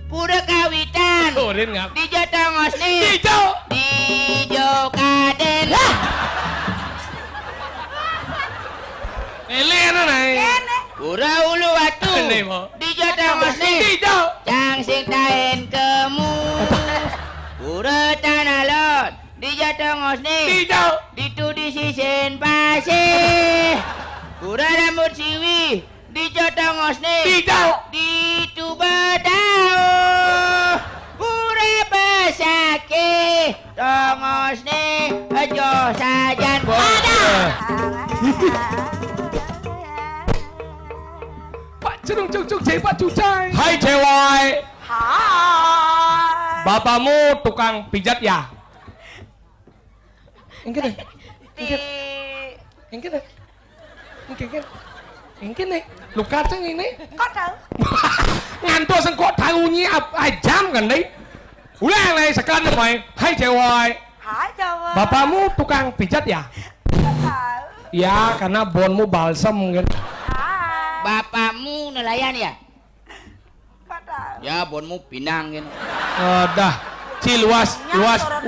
Pura kawitan. Urin ngap. Dijo tongos nih. Dijo. Dijo kaden. Ele ano na eh. Pura ulu watu. Ini mo. Dijo tongos nih. Dijo. Cang sing tahen kemu. Pura tanah lot. Dijo tongos nih. Dijo. Ditu di sisen pasir. Pura rambut siwi. Dijo tongos nih. Dijo. Ditu bedau. Pura besake. Tongos nih. Ajo sajan. Pak Cerung Cuk Pak Cucai. Hai cewek. Hai. Bapakmu tukang pijat ya? Engke deh. Engke deh. Engke nih. Lu kacang ini. Kok tahu? Ngantuk sengkok tahunya jam kan nih. Ulang nih sekarang mày. Hai cewek. Hai Jawa. Bapakmu tukang pijat ya? Kok tahu? Ya karena bonmu balsam gitu. Hai. Bapakmu nelayan ya? Kok tahu? Ya bonmu pinang gitu. Dah. Ci luas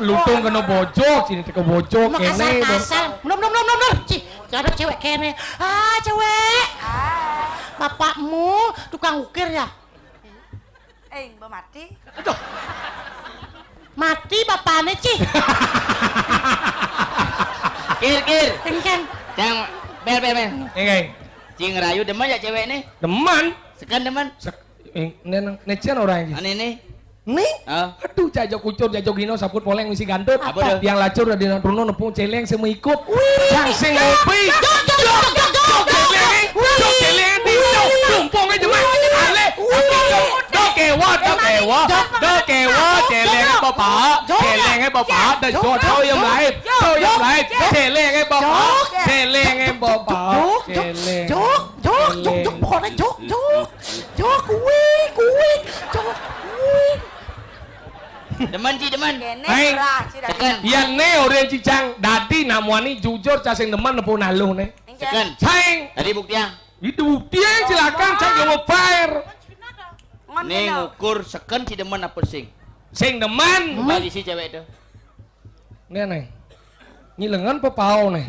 lutung kena bojok sini ke bojok kene. Kasar. Belum. Ci, ada cewek kene. Ah, cewek. Hai. Bapakmu tukang ukir ya? Mbak mati. Aduh. Mati bapaknya, Ci. Kir. Engken. Cang bel. Engke. Cing rayu demen ya cewek nih? Deman. Sekan demen. Necian orang ini. Ane nih. Nih. Oh. Aduh jajok kucur jajok gino saput poleng misi gantut. Apa tuh? Yang lacur ada di runo nepung celeng semua ikut. Yang sing ngopi. Jok celeng di tumpong aja mah. Ale. Do kewa celengnya bapak. Celengnya bapak dan cowok yang lain. Celengnya bapak. Celengnya bapak. Celeng. Jok, pokoknya jok. Kuih. Jok. Demen Ci demen. Kene Hai. murah sih Sekan. Yang ne orang cicang dadi namuani jujur casing deman nepung nalu ne. Sekan. Saing. Tadi buktian. Itu dia silakan saya gak fire. Nih ngukur sekan si demen apa sing? Sing deman. Bagi si cewek itu. Nih nih. Ini lengan pepau nih.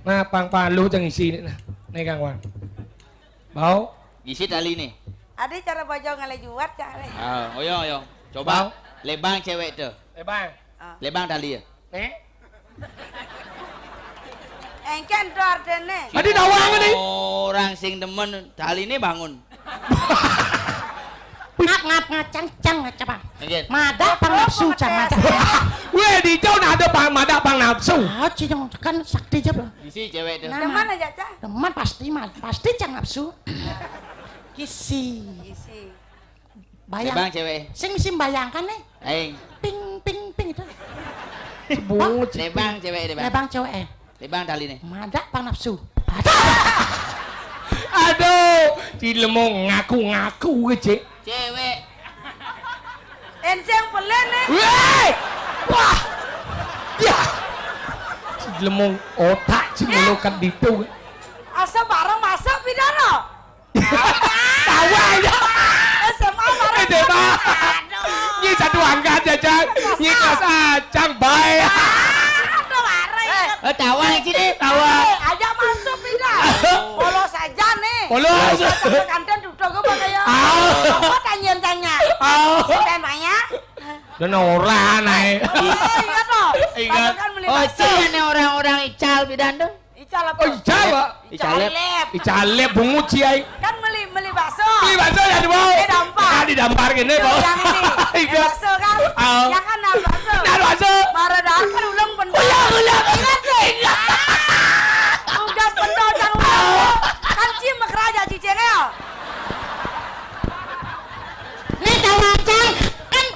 Nah pang palu jangan isi nih. Nih Kang Wan. Bau. Gisi tali nih. Ada cara bajau ngelejuat cara. Oh, oyo. Coba. Lebang cewek itu. Bang. Lebang tali ya. Nih. Engken tuh artene. Tadi dawang nih. Orang sing demen tali ini bangun. Ngap ngacang coba. Oke. Mada pang nafsu cang mada. Weh di jauh ada pang mada pang nafsu. Ah, Ci yang kan sakti aja bro. Gisi cewek itu. Teman aja cah. Teman pasti cang nafsu. Kisi. Isi. Lebang Bayang. cewek. Sing bayangkan nih. Aing. Ping itu. Bungut. Lebang cewek lebang. Lebang cewek. Lebang tali nih. Mada pang nafsu. Aduh. Si lemong ngaku kecil. Cewek. Enseng pelen nih. Weh. Wah. Ya. Si lemong otak si melukat ditu. Asa bareng masak pidana. Tahu aja. SMA bareng. SMA. Ini satu angkat aja, ini kelas acang baik. Aduh bareng. Tawang sini. Aja masuk pindah. Polos saja nih. Polos. Kanten duduk gue pakai ya. Apa tanya. Temanya? Dan orang naik. Iya toh. Ingat. Kan beli Oh, bakso. cina nih orang-orang ical bidan tuh. Ical apa? Oh, Ical, Pak. Icalep. Icalep bungut ciai. Kan beli bakso. Beli bakso ya di bawah. Didampar. Ah, didampar gini, Pak. Yang ini. Ingat. Bakso kan? Oh. Ya kan nah bakso. Nah, bakso. Marah kan ulang pendol. Ulang. Ingat sih. Tugas pendol jangan ulang. Kan cium keraja cicengnya. Nih tahu acang.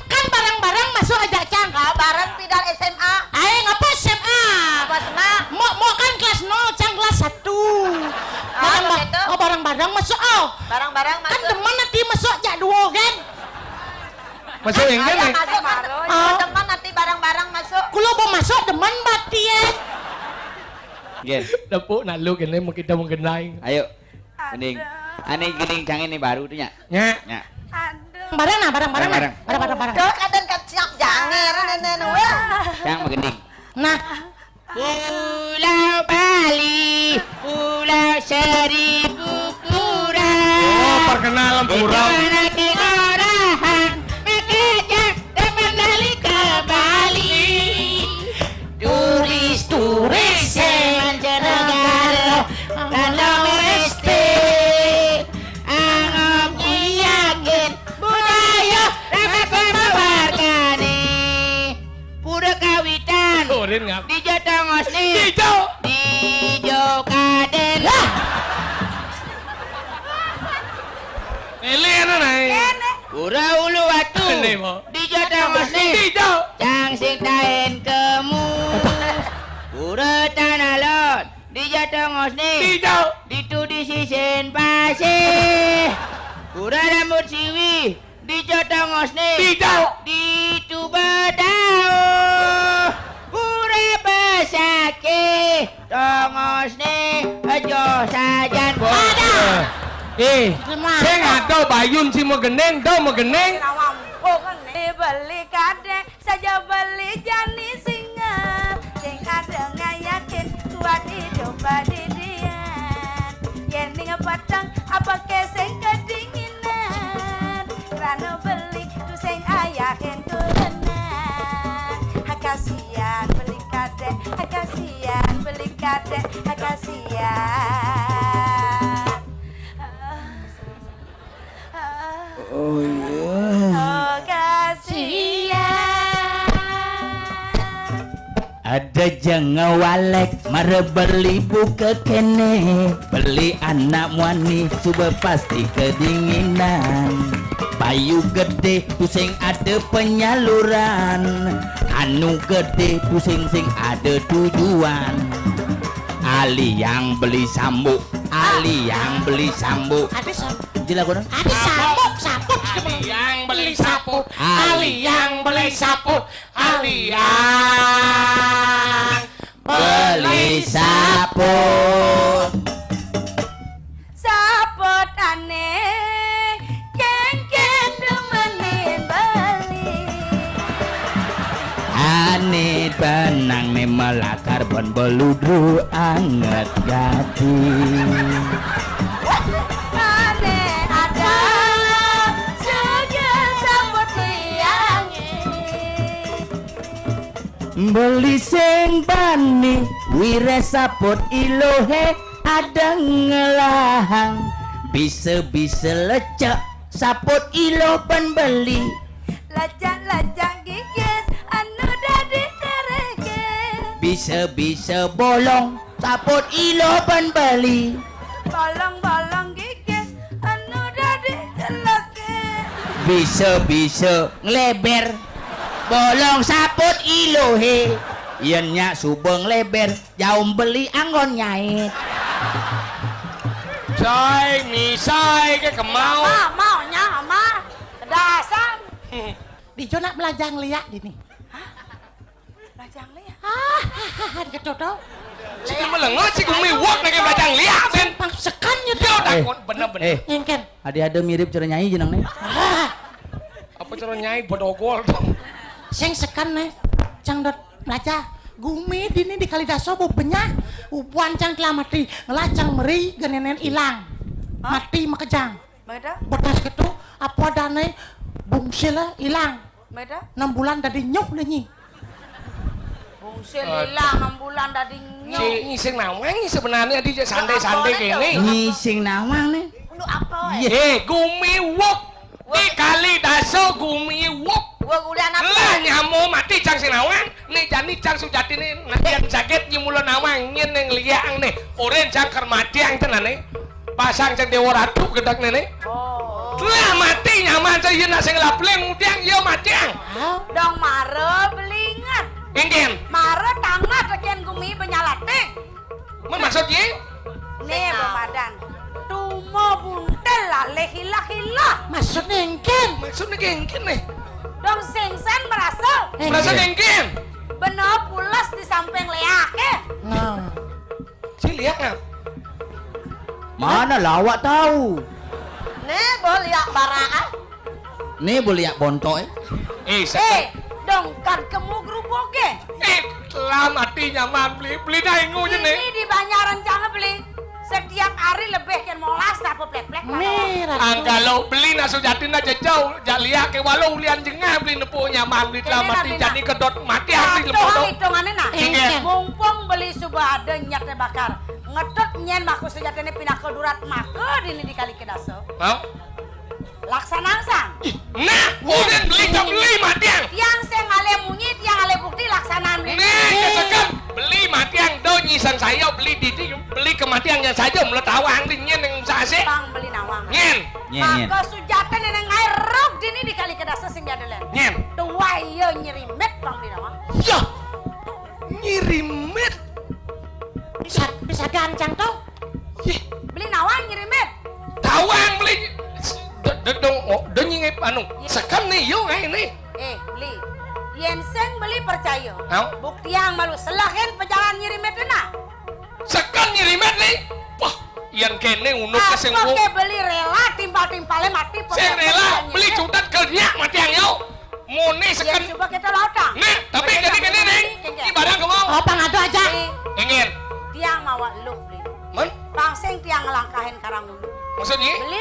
Kan barang-barang masuk aja cang. Bareng pidal SMA. Ayo ngapa SMA? Apa senang? Mau kan kelas 0, cang kelas 1. begitu? Barang-barang masuk Barang-barang Kan masuk. teman nanti masuk jak 2 kan? Masuk yang Ayah gini. masuk Oh. teman nanti barang-barang masuk. Kulo mau masuk teman bati ya. Gen. Dapuk nak lu kene mau kita mengenai. Ayo. Gening. Aneh gening cang ini baru tuh nya. Nya. Nya. Aduh. barang-barang nah, barang-barang nah. Barang-barang. Dok ada kecap janger nenen we. Cang magending. Nah, Pulau Bali, Pulau Seribu Kurang. Oh, perkenalan kurang. Itu orang mengejak dan kembali ke Bali. Turis-turis mancanegara dan domestik anggap yakin budaya dapat menawarkan pura kawitan Urin ngap. di Jatangos nih Hijau. di Jokaden Elena nai. pura ulu watu Ini, Mo. di Jatangos nih Hijau. Cang sing tahen kemu pura tanah lot di Jatangos nih Hijau. Ditu di sisen pasir pura rambut siwi di Jatangos nih Hijau. Ditu bedau pura besake tongos nih ajo sajan ada Sing ada bayun si megeneng, do megeneng. Beli kade saja beli jani singa sing ada ngayakin kuat hidup badidian yen ning patang apa keseng kedinginan rano beli tu sing ayakin turunan kasihan beli kade kasihan beli kade kasihan oh iya oh kasihan ada jangan walek mare beli buka kene beli anak muani coba pasti kedinginan bayu gede pusing ada penyaluran anu gede pusing sing ada tujuan Ali yang beli sambuk Ali yang beli sambuk ada sabuk. dilakukan Ada sabuk. Ali yang beli sapu. Ali yang beli sapu. Ali yang beli sapu sapot aneh kengken demenin beli Ane benang nih melakar bon beludru anget gati aneh ada sugen sapot liangi beli sing bani wire saput ilohe ada ngelahang bisa lecek saput ilo pen beli lacak gigis anu dadi terege bisa bolong saput ilo pen beli bolong gigis anu dadi teleke bisa ngeleber bolong saput ilohe yen nya subeng leber jaum beli anggon nyait Coy, misai ke kemau. maunya ama dasar Di zona belajar liat gini. lajang liat Ketodok. Cik melengos, cik miwok nake belajar liat ben. Pangsekannya Yo tuh. takon bener-bener. Engken. ada mirip cara nyanyi jenang nih Apa cara nyai bedogol dong. Sing sekan nih. Cang dot belajar. Gumi dini di Kalidaso bu penyak. Upuan cang telah mati. Ngelacang meri genenen ilang. Mati makejang. Meda Bekas gitu. Apa dane bungsila ilang. Meda 6 bulan dari nyuk lenyi. bungsil hilang 6 bulan dari nyok Si ngising nawang sebenarnya di santai-santai kene. ngising nawang nih lu apa Gumiwok. Di Kalidaso gumiwok. gua kuliah apa Lah nyamu mati cang sinawang. Nih jani cang sujati nih nanti yang sakit nyimulo nawang nyen yang liang nih. Oren cang kermati yang tenan nih. Pasang cang dewa ratu gedak nih. oh Lah mati nyaman saya yeuna sing lapleng mudiang yo mati ang. dong mare belingat Ingin. mare tangat rekian gumi penyalating Mun maksud ye? nih Ramadan tumo buntel lah lehilah-hilah Maksudnya engken. Maksudnya gengkin nih. dong singsen merasa Merasa gengkin. bener pulas di samping leake Nah. Si lihat ngap. mana lawak tahu nih boleh ya baraan Nih boleh ya bontoy. Eh, dongkan kemu gerubuk ge. Lah mati nyaman beli daingu je nih. Ini di Banyaran jangan beli. Setiap hari lebih kan molas apa plek-plek. Nih, Ratu. Kalau beli nasu jatin aja jauh, jalia ke walau ulian jengah beli nepu nyaman beli telah mati jadi kedot mati hati Doang lempodo. hitungannya nah. Iya. Mumpung beli subah ada nyatnya bakar. Ngedot nyen maku sejatnya pindah ke durat maka ini di kali kedaso. Mau? Laksana sang. Nah, udah beli matiang. Tiang saya ngale munyi, tiang ngale bukti laksanaan beli. Nih, kesekan beli matiang do nyisan saya beli beli kematian yang saja mulut awang nyen yang sase. Bang beli nawang. Nyen. Maka sujatan yang ngair rok dini di kali kedaso sing diadelen. Nyen. Dua iya nyerimet bang beli nawang. Ya. Nyirimet. Bisa gancang tuh. Beli nawang nyerimet. Tawang beli. Dong nyingip anu. Sekam nih yo ini. Beli. Yenseng beli percaya. Hah? Bukti yang malu selahin pejalan nyerimet na. Sekam nyirimet nih. Wah, yang kene unuk Apa kesenggung. ke beli rela timpal-timpalnya mati. Saya rela beli cutat kerja mati yang yo. Mone Yang sekan. coba kita lautang. Nah, tapi kene nih. Ibadah kamu. Oh, pangado aja. Ingin. Tiang mawa lu beli. Man? Pangsing tiang ngelangkahin karang ulu. Maksudnya? Beli